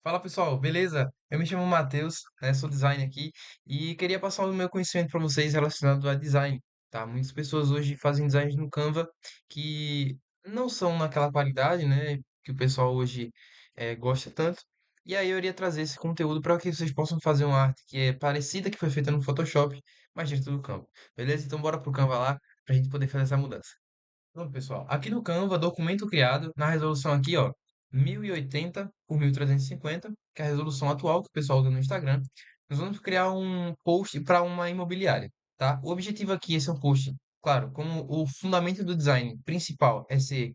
Fala pessoal, beleza? Eu me chamo Matheus, né? Sou designer aqui e queria passar o meu conhecimento para vocês relacionado a design, tá? Muitas pessoas hoje fazem design no Canva que não são naquela qualidade, né? Que o pessoal hoje gosta tanto. E aí eu iria trazer esse conteúdo para que vocês possam fazer uma arte que é parecida que foi feita no Photoshop, mas dentro do Canva, beleza? Então bora pro Canva lá para a gente poder fazer essa mudança. Pronto, pessoal. Aqui no Canva, documento criado na resolução aqui, ó, 1080 por 1350, que é a resolução atual que o pessoal usa no Instagram. Nós vamos criar um post para uma imobiliária, tá? O objetivo aqui, esse é um post, claro, como o fundamento do design principal é ser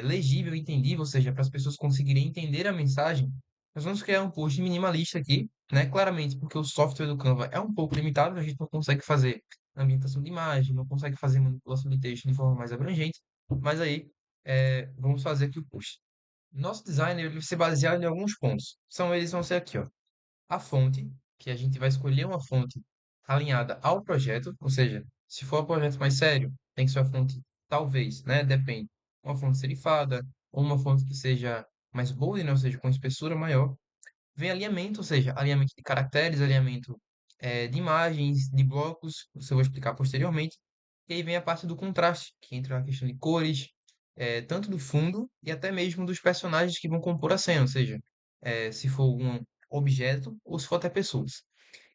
legível e entendível, ou seja, para as pessoas conseguirem entender a mensagem, nós vamos criar um post minimalista aqui, né? Claramente, porque o software do Canva é um pouco limitado, a gente não consegue fazer ambientação de imagem, não consegue fazer manipulação de texto de forma mais abrangente, mas aí vamos fazer aqui o post. Nosso design ele vai ser baseado em alguns pontos. Eles vão ser aqui, ó. A fonte, que a gente vai escolher uma fonte alinhada ao projeto, ou seja, se for um projeto mais sério, tem que ser uma fonte, talvez, né? Depende. Uma fonte serifada, ou uma fonte que seja mais bold, né? Ou seja, com espessura maior. Vem alinhamento, ou seja, alinhamento de caracteres, alinhamento de imagens, de blocos, isso eu vou explicar posteriormente. E aí vem a parte do contraste, que entra na questão de cores, tanto do fundo e até mesmo dos personagens que vão compor a cena, ou seja, se for um objeto ou se for até pessoas.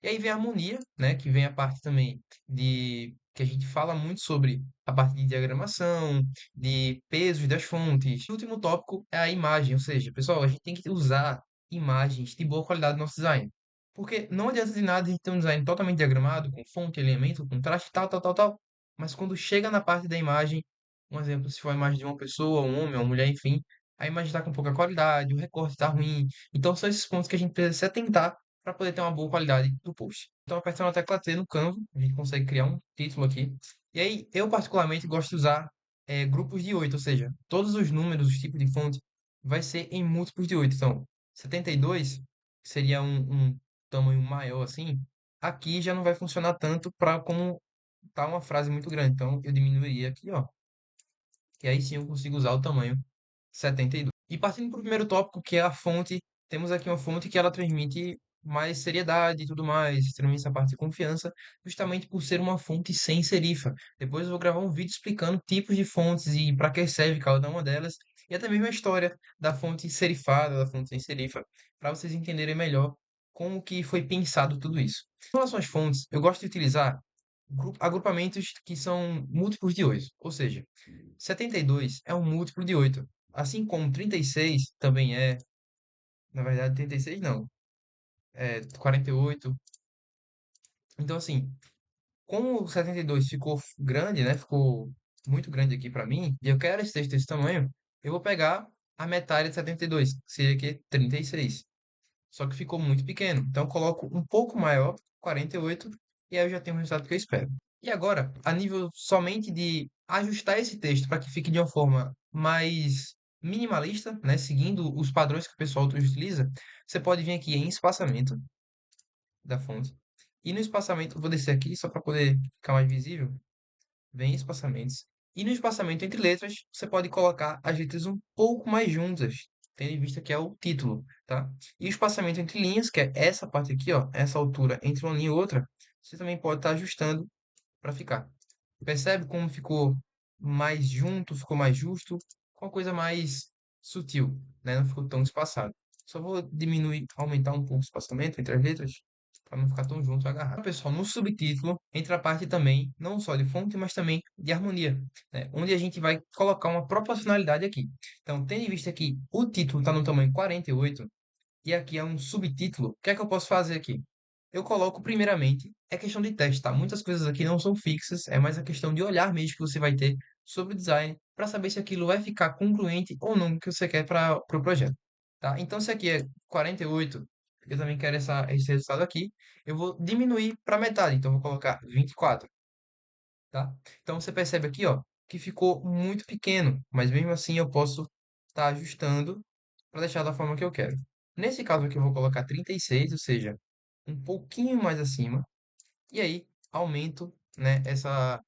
E aí vem a harmonia, né, que vem a parte também de que a gente fala muito sobre a parte de diagramação, de pesos das fontes. O último tópico é a imagem, ou seja, pessoal, a gente tem que usar imagens de boa qualidade no nosso design. Porque não adianta de nada a gente ter um design totalmente diagramado, com fonte, elemento, contraste, tal, tal, tal, tal. Mas quando chega na parte da imagem, um exemplo, se for a imagem de uma pessoa, um homem, uma mulher, enfim, a imagem está com pouca qualidade, o recorte está ruim. Então são esses pontos que a gente precisa se atentar para poder ter uma boa qualidade do post. Então, apertando a tecla T no Canva, a gente consegue criar um título aqui. E aí, eu particularmente gosto de usar grupos de 8, ou seja, todos os números, os tipos de fonte, vai ser em múltiplos de 8. Então, 72 que seria um tamanho maior assim, aqui já não vai funcionar tanto para como tá uma frase muito grande. Então, eu diminuiria aqui, ó, que aí sim eu consigo usar o tamanho 72. E partindo para o primeiro tópico, que é a fonte, temos aqui uma fonte que ela transmite mais seriedade e tudo mais, transmite essa parte de confiança, justamente por ser uma fonte sem serifa. Depois eu vou gravar um vídeo explicando tipos de fontes e para que serve cada uma delas, e até mesmo a história da fonte serifada, da fonte sem serifa, para vocês entenderem melhor como que foi pensado tudo isso. Em relação às fontes, eu gosto de utilizar agrupamentos que são múltiplos de 8, ou seja, 72 é um múltiplo de 8. Assim como 36 também é, na verdade, 36 não, é 48. Então, assim, como o 72 ficou grande, né? Ficou muito grande aqui para mim, e eu quero esse texto desse tamanho, eu vou pegar a metade de 72, que seria aqui 36. Só que ficou muito pequeno. Então, eu coloco um pouco maior, 48, e aí eu já tenho o resultado que eu espero. E agora, a nível somente de ajustar esse texto para que fique de uma forma mais minimalista, né, seguindo os padrões que o pessoal utiliza, você pode vir aqui em espaçamento da fonte. E no espaçamento, vou descer aqui só para poder ficar mais visível. Vem em espaçamentos. E no espaçamento entre letras, você pode colocar as letras um pouco mais juntas, tendo em vista que é o título, tá? E o espaçamento entre linhas, que é essa parte aqui, ó, essa altura entre uma linha e outra, você também pode estar ajustando para ficar. Percebe como ficou mais junto, ficou mais justo, com uma coisa mais sutil, né? Não ficou tão espaçado. Só vou diminuir, aumentar um pouco o espaçamento entre as letras, para não ficar tão junto e agarrado. Pessoal, no subtítulo entra a parte também, não só de fonte, mas também de harmonia, né? Onde a gente vai colocar uma proporcionalidade aqui. Então, tendo em vista que o título está no tamanho 48, e aqui é um subtítulo, o que é que eu posso fazer aqui? Eu coloco primeiramente, é questão de teste, tá? Muitas coisas aqui não são fixas, é mais a questão de olhar mesmo que você vai ter sobre o design para saber se aquilo vai ficar concluente ou não que você quer para o projeto, tá? Então, se aqui é 48, eu também quero esse resultado aqui, eu vou diminuir para metade, então eu vou colocar 24, tá? Então, você percebe aqui, ó, que ficou muito pequeno, mas mesmo assim eu posso estar ajustando para deixar da forma que eu quero. Nesse caso aqui eu vou colocar 36, ou seja, um pouquinho mais acima, e aí aumento, né, essa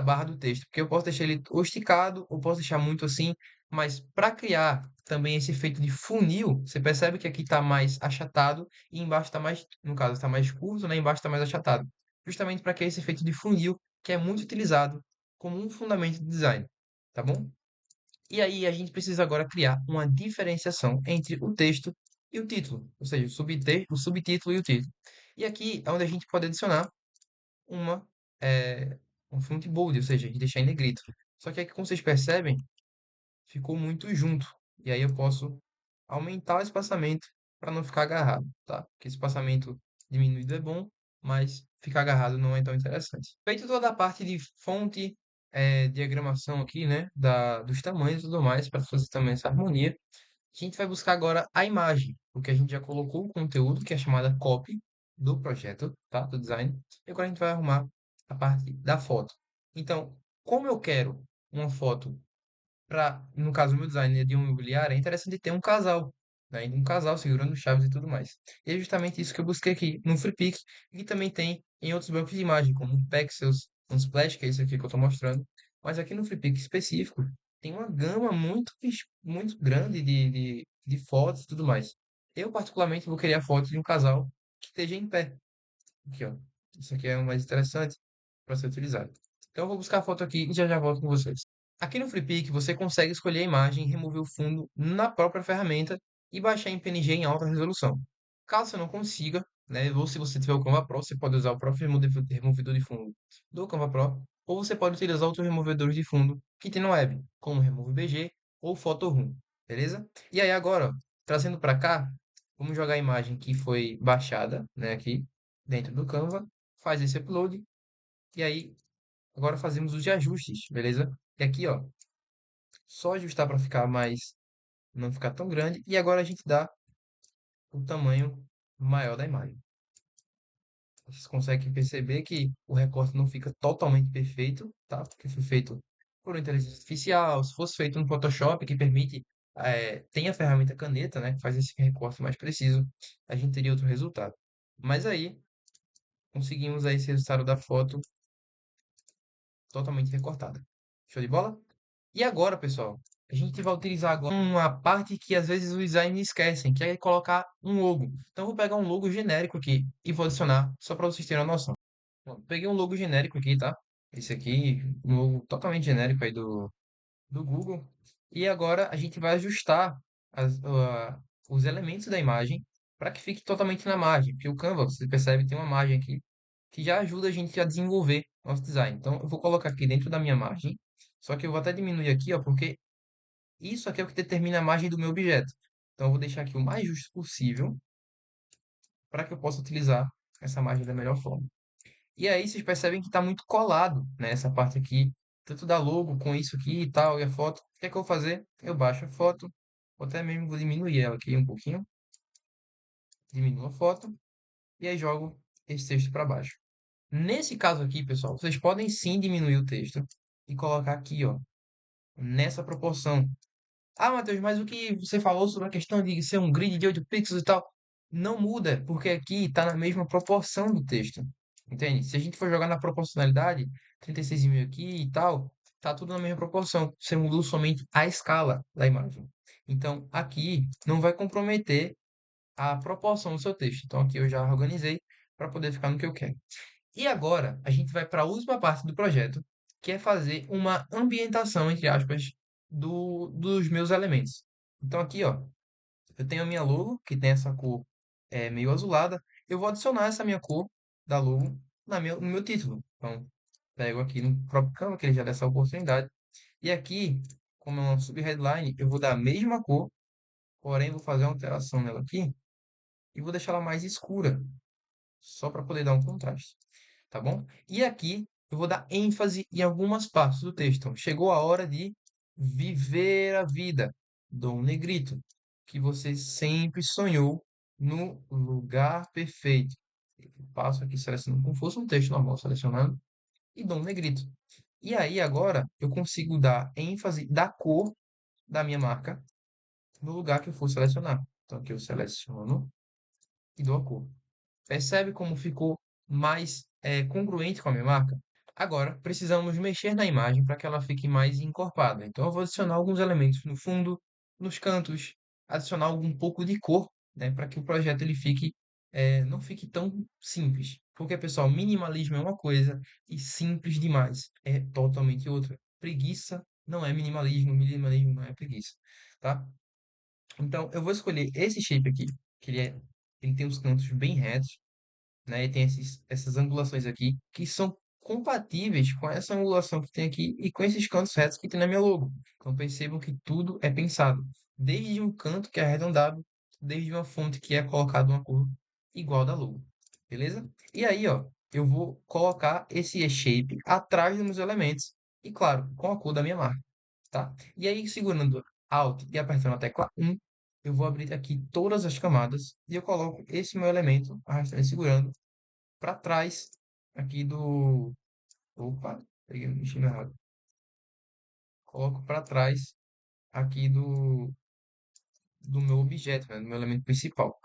barra do texto, porque eu posso deixar ele ou esticado, ou posso deixar muito assim, Mas para criar também esse efeito de funil, você percebe que aqui está mais achatado e embaixo está mais, no caso, está mais curto, né? Embaixo está mais achatado. Justamente para criar esse efeito de funil, que é muito utilizado como um fundamento de design, tá bom? E aí a gente precisa agora criar uma diferenciação entre o texto e o título, ou seja, o subtítulo e o título. E aqui é onde a gente pode adicionar uma, um font bold, ou seja, a gente deixar em negrito. Só que aqui, como vocês percebem, ficou muito junto. E aí eu posso aumentar o espaçamento para não ficar agarrado, tá? Porque espaçamento diminuído é bom, mas ficar agarrado não é tão interessante. Feito toda a parte de fonte, diagramação aqui, né? Dos tamanhos e tudo mais, para fazer também essa harmonia. A gente vai buscar agora a imagem, porque a gente já colocou o conteúdo, que é chamada copy do projeto, tá? Do design. E agora a gente vai arrumar a parte da foto. Então, como eu quero uma foto para, no caso, o meu design é de um imobiliário, é interessante ter um casal, né? Um casal segurando chaves e tudo mais. E é justamente isso que eu busquei aqui no FreePic e também tem em outros bancos de imagem, como o Pexels, um Splash, que é esse aqui que eu estou mostrando. Mas aqui no FreePic específico, tem uma gama muito grande de fotos e tudo mais. Eu, particularmente, vou querer a foto de um casal que esteja em pé. Aqui, ó. Isso aqui é o mais interessante para ser utilizado. Então, eu vou buscar a foto aqui e já já volto com vocês. Aqui no FreePic você consegue escolher a imagem e remover o fundo na própria ferramenta e baixar em PNG em alta resolução. Caso você não consiga, né, ou se você tiver o Canva Pro, você pode usar o próprio removedor de fundo do Canva Pro, ou você pode utilizar outros removedores de fundo que tem na web, como o Remove BG ou Photoroom, beleza? E aí agora, ó, trazendo para cá, vamos jogar a imagem que foi baixada, né, aqui dentro do Canva, faz esse upload e aí agora fazemos os de ajustes, beleza? E aqui, ó, só ajustar para ficar mais, não ficar tão grande. E agora a gente dá o tamanho maior da imagem. Vocês conseguem perceber que o recorte não fica totalmente perfeito, tá? Porque foi feito por inteligência artificial. Se fosse feito no Photoshop, que permite, tem a ferramenta caneta, né? Que faz esse recorte mais preciso, a gente teria outro resultado. Mas aí, conseguimos aí esse resultado da foto totalmente recortada. Show de bola? E agora, pessoal, a gente vai utilizar agora uma parte que às vezes os designers esquecem, que é colocar um logo. Então, eu vou pegar um logo genérico aqui e vou adicionar, só para vocês terem uma noção. Bom, peguei um logo genérico aqui, tá? Esse aqui, um logo totalmente genérico aí do Google. E agora a gente vai ajustar os elementos da imagem para que fique totalmente na margem. Porque o Canva, você percebe, tem uma margem aqui que já ajuda a gente a desenvolver nosso design. Então, eu vou colocar aqui dentro da minha margem. Só que eu vou até diminuir aqui, ó, porque isso aqui é o que determina a margem do meu objeto. Então, eu vou deixar aqui o mais justo possível para que eu possa utilizar essa margem da melhor forma. E aí, vocês percebem que está muito colado, né, essa parte aqui, tanto da logo com isso aqui e tal, e a foto. O que é que eu vou fazer? Eu baixo a foto, ou até mesmo vou diminuir ela aqui um pouquinho, diminuo a foto, e aí jogo esse texto para baixo. Nesse caso aqui, pessoal, vocês podem sim diminuir o texto e colocar aqui, ó, nessa proporção. Ah, Matheus, mas o que você falou sobre a questão de ser um grid de 8 pixels e tal, não muda, porque aqui está na mesma proporção do texto. Entende? Se a gente for jogar na proporcionalidade, 36,5 aqui e tal, tá tudo na mesma proporção. Você mudou somente a escala da imagem. Então, aqui não vai comprometer a proporção do seu texto. Então, aqui eu já organizei para poder ficar no que eu quero. E agora a gente vai para a última parte do projeto, que é fazer uma ambientação, entre aspas, dos meus elementos. Então aqui, ó, eu tenho a minha logo, que tem essa cor meio azulada. Eu vou adicionar essa minha cor da logo no meu título. Então, pego aqui no próprio Canva, que ele já dá essa oportunidade. E aqui, como é uma sub-headline, eu vou dar a mesma cor, porém vou fazer uma alteração nela aqui e vou deixar ela mais escura, só para poder dar um contraste, tá bom? E aqui eu vou dar ênfase em algumas partes do texto. Chegou a hora de viver a vida, Dom Negrito, que você sempre sonhou no lugar perfeito. Eu passo aqui selecionando como fosse um texto normal, selecionando, e Dom Negrito. E aí agora eu consigo dar ênfase da cor da minha marca no lugar que eu for selecionar. Então aqui eu seleciono e dou a cor. Percebe como ficou mais congruente com a minha marca? Agora, precisamos mexer na imagem para que ela fique mais encorpada. Então, eu vou adicionar alguns elementos no fundo, nos cantos, adicionar algum pouco de cor, né, para que o projeto ele fique, não fique tão simples. Porque, pessoal, minimalismo é uma coisa e simples demais é totalmente outra. Preguiça não é minimalismo, minimalismo não é preguiça, tá? Então, eu vou escolher esse shape aqui, que ele tem os cantos bem retos, né? E tem essas angulações aqui que são compatíveis com essa angulação que tem aqui e com esses cantos retos que tem na minha logo. Então percebam que tudo é pensado, desde um canto que é arredondado, desde uma fonte que é colocada uma cor igual da logo, beleza? E aí, ó, eu vou colocar esse shape atrás dos meus elementos e, claro, com a cor da minha marca, tá? E aí, segurando Alt e apertando a tecla 1, eu vou abrir aqui todas as camadas e eu coloco esse meu elemento, arrastando e segurando, para trás aqui do. Opa, peguei o destino errado. Coloco para trás aqui do meu objeto, né, do meu elemento principal.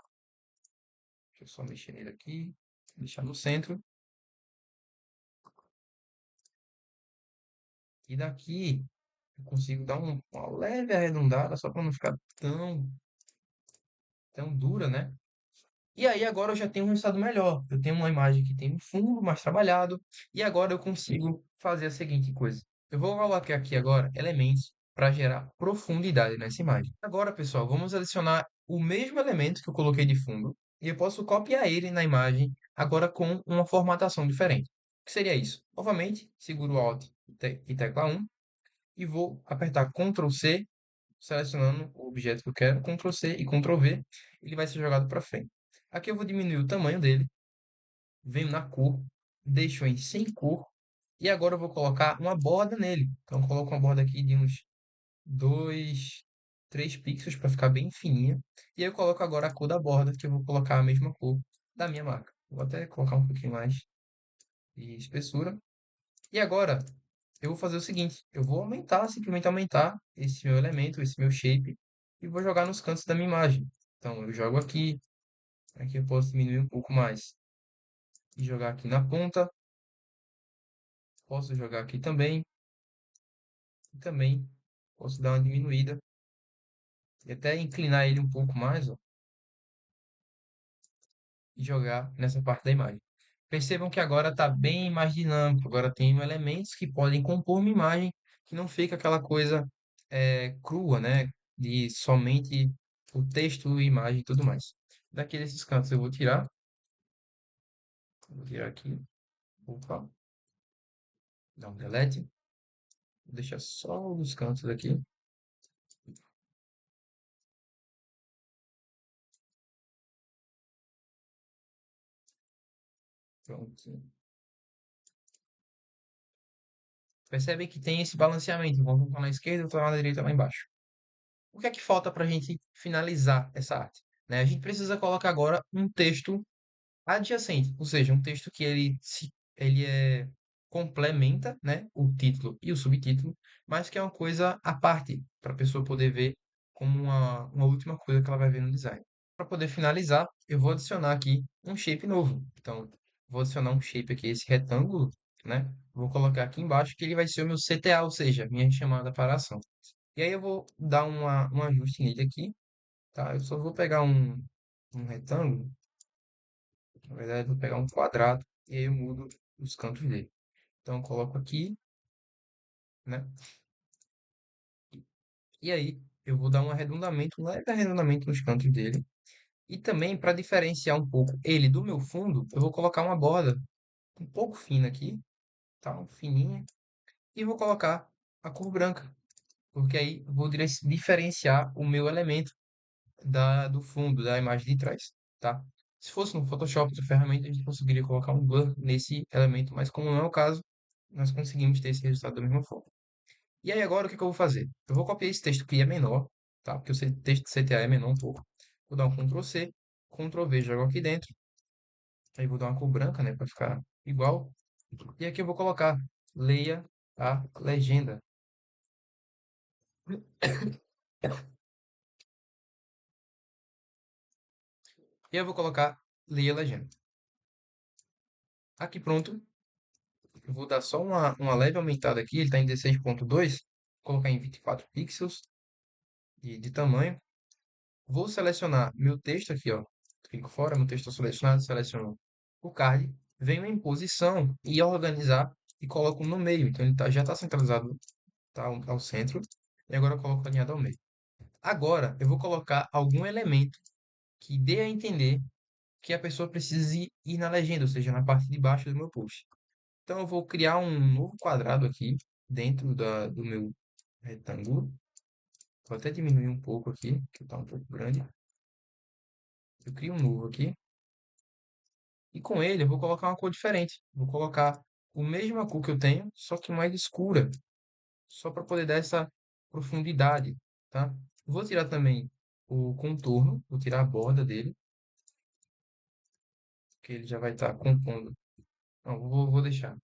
Deixa eu só mexer nele aqui, deixar no centro. E daqui eu consigo dar uma leve arredondada, só para não ficar tão dura, né? E aí agora eu já tenho um resultado melhor. Eu tenho uma imagem que tem um fundo mais trabalhado. E agora eu consigo fazer a seguinte coisa. Eu vou colocar aqui agora elementos para gerar profundidade nessa imagem. Agora, pessoal, vamos adicionar o mesmo elemento que eu coloquei de fundo. E eu posso copiar ele na imagem, agora com uma formatação diferente. O que seria isso? Novamente, seguro o Alt e tecla 1 e vou apertar Ctrl C, selecionando o objeto que eu quero, Ctrl C e Ctrl V, ele vai ser jogado para frente. Aqui eu vou diminuir o tamanho dele, venho na cor, deixo em sem cor, e agora eu vou colocar uma borda nele. Então eu coloco uma borda aqui de uns 2, 3 pixels para ficar bem fininha. E aí eu coloco agora a cor da borda, que eu vou colocar a mesma cor da minha marca. Vou até colocar um pouquinho mais de espessura. E agora eu vou fazer o seguinte, eu vou aumentar, simplesmente aumentar esse meu elemento, esse meu shape, e vou jogar nos cantos da minha imagem. Então eu jogo aqui eu posso diminuir um pouco mais e jogar aqui na ponta, posso jogar aqui também, e também posso dar uma diminuída e até inclinar ele um pouco mais, ó, e jogar nessa parte da imagem. Percebam que agora está bem mais dinâmico, agora tem elementos que podem compor uma imagem que não fica aquela coisa crua, né? De somente o texto, imagem e tudo mais. Daqui desses cantos eu vou tirar aqui, opa, dar um delete, vou deixar só os cantos aqui, pronto. Percebem que tem esse balanceamento, enquanto um está na esquerda, outro está na direita, lá embaixo. O que é que falta para a gente finalizar essa arte? Né? A gente precisa colocar agora um texto adjacente, ou seja, um texto que ele complementa, né, o título e o subtítulo, mas que é uma coisa à parte, para a pessoa poder ver como uma última coisa que ela vai ver no design. Para poder finalizar, eu vou adicionar aqui um shape novo. Então, vou adicionar um shape aqui, esse retângulo, né? Vou colocar aqui embaixo que ele vai ser o meu CTA, ou seja, minha chamada para ação. E aí eu vou dar um ajuste nele aqui, tá? Eu só vou pegar um retângulo, na verdade eu vou pegar um quadrado e aí eu mudo os cantos dele. Então eu coloco aqui, né? E aí eu vou dar um arredondamento, um leve arredondamento nos cantos dele. E também para diferenciar um pouco ele do meu fundo, eu vou colocar uma borda um pouco fina aqui, tá? Fininha. E vou colocar a cor branca, porque aí eu vou diferenciar o meu elemento do fundo, da imagem de trás, tá? Se fosse no Photoshop, outra ferramenta, a gente conseguiria colocar um blur nesse elemento, mas como não é o caso, nós conseguimos ter esse resultado da mesma forma. E aí agora o que que eu vou fazer? Eu vou copiar esse texto que é menor, tá? Porque o texto do CTA é menor um pouco. Vou dar um Ctrl C, Ctrl V, jogo aqui dentro. Aí vou dar uma cor branca, né, para ficar igual. E aqui eu vou colocar leia a legenda. E eu vou colocar leia a legenda. Aqui pronto, Eu vou dar só uma leve aumentada aqui, ele está em 16.2, colocar em 24 pixels de tamanho. Vou selecionar meu texto aqui, ó. Clico fora, meu texto está selecionado, seleciono o card, venho em posição e organizar e coloco no meio. Então ele já está centralizado, tá ao centro. E agora eu coloco alinhado ao meio. Agora eu vou colocar algum elemento que dê a entender que a pessoa precise ir na legenda, ou seja, na parte de baixo do meu post. Então eu vou criar um novo quadrado aqui dentro do meu retângulo. Vou até diminuir um pouco aqui, que está um pouco grande. Eu crio um novo aqui. E com ele eu vou colocar uma cor diferente. Vou colocar a mesma cor que eu tenho, só que mais escura. Só para poder dar essa profundidade, tá? Vou tirar também o contorno, vou tirar a borda dele, que ele já vai estar compondo. Não, vou deixar.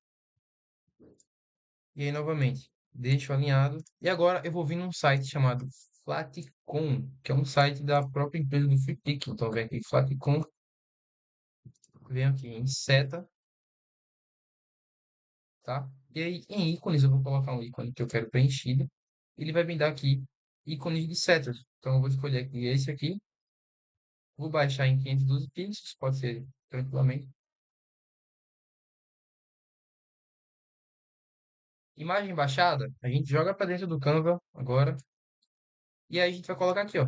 E aí, novamente, deixo alinhado. E agora eu vou vir num site chamado Flatcom, que é um site da própria empresa do FreePic. Então, vem aqui Flatcom, venho aqui em seta, tá? E aí, em ícones, eu vou colocar um ícone que eu quero preenchido. Ele vai me dar aqui ícones de setas. Então, eu vou escolher aqui esse aqui. Vou baixar em 512 pixels, pode ser tranquilamente. Imagem baixada, a gente joga para dentro do Canva agora. E aí a gente vai colocar aqui, ó,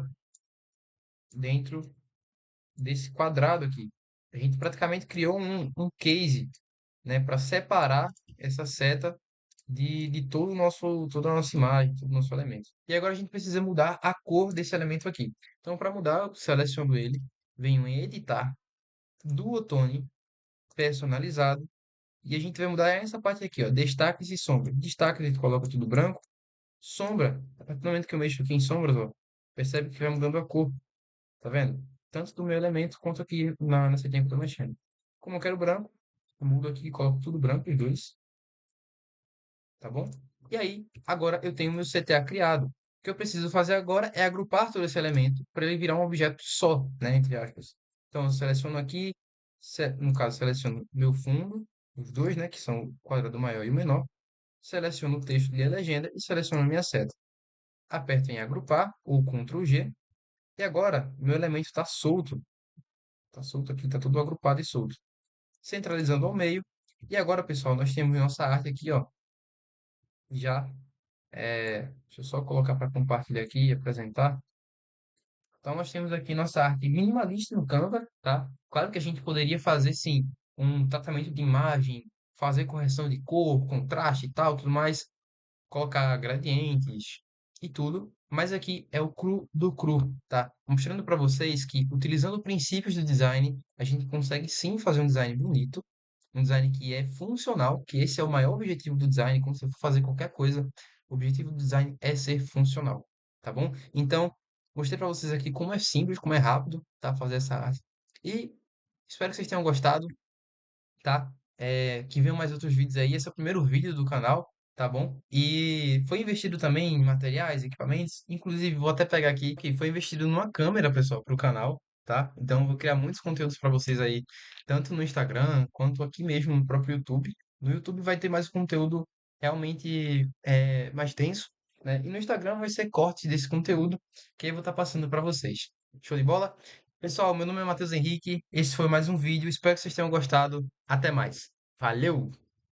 dentro desse quadrado aqui. A gente praticamente criou um case, né, para separar essa seta de todo o nosso, toda a nossa imagem, todo o nosso elemento. E agora a gente precisa mudar a cor desse elemento aqui. Então, para mudar, eu seleciono ele, venho em editar, duotone, personalizado, e a gente vai mudar essa parte aqui, ó, destaques e sombras. Destaques a gente coloca tudo branco, sombra, a partir do momento que eu mexo aqui em sombras, ó, percebe que vai mudando a cor. Tá vendo? Tanto do meu elemento quanto aqui na setinha que eu tô mexendo. Como eu quero branco, eu mudo aqui e coloco tudo branco, os dois, tá bom? E aí, agora eu tenho o meu CTA criado. O que eu preciso fazer agora é agrupar todo esse elemento para ele virar um objeto só, né? Entre aspas. Então, eu seleciono aqui, no caso, seleciono meu fundo, os dois, né? Que são o quadrado maior e o menor. Seleciono o texto e a legenda e seleciono a minha seta. Aperto em agrupar, ou Ctrl G. E agora, meu elemento está solto. Tá solto aqui, tá tudo agrupado e solto. Centralizando ao meio. E agora, pessoal, nós temos nossa arte aqui, ó, já. Deixa eu só colocar para compartilhar aqui e apresentar. Então, nós temos aqui nossa arte minimalista no Canva, tá? Claro que a gente poderia fazer, sim, um tratamento de imagem, fazer correção de cor, contraste e tal, tudo mais, colocar gradientes e tudo, mas aqui é o cru do cru, tá? Mostrando para vocês que, utilizando princípios do design, a gente consegue sim fazer um design bonito, um design que é funcional, que esse é o maior objetivo do design, quando você for fazer qualquer coisa, o objetivo do design é ser funcional, tá bom? Então, mostrei para vocês aqui como é simples, como é rápido, tá? Fazer essa arte. E espero que vocês tenham gostado, tá? Que venham mais outros vídeos aí. Esse é o primeiro vídeo do canal, tá bom? E foi investido também em materiais, equipamentos. Inclusive, vou até pegar aqui que foi investido numa câmera, pessoal, para o canal, tá? Então, eu vou criar muitos conteúdos para vocês aí, tanto no Instagram quanto aqui mesmo no próprio YouTube. No YouTube vai ter mais conteúdo realmente mais denso, né? E no Instagram vai ser corte desse conteúdo que eu vou estar passando para vocês. Show de bola? Pessoal, meu nome é Matheus Henrique. Esse foi mais um vídeo. Espero que vocês tenham gostado. Até mais. Valeu!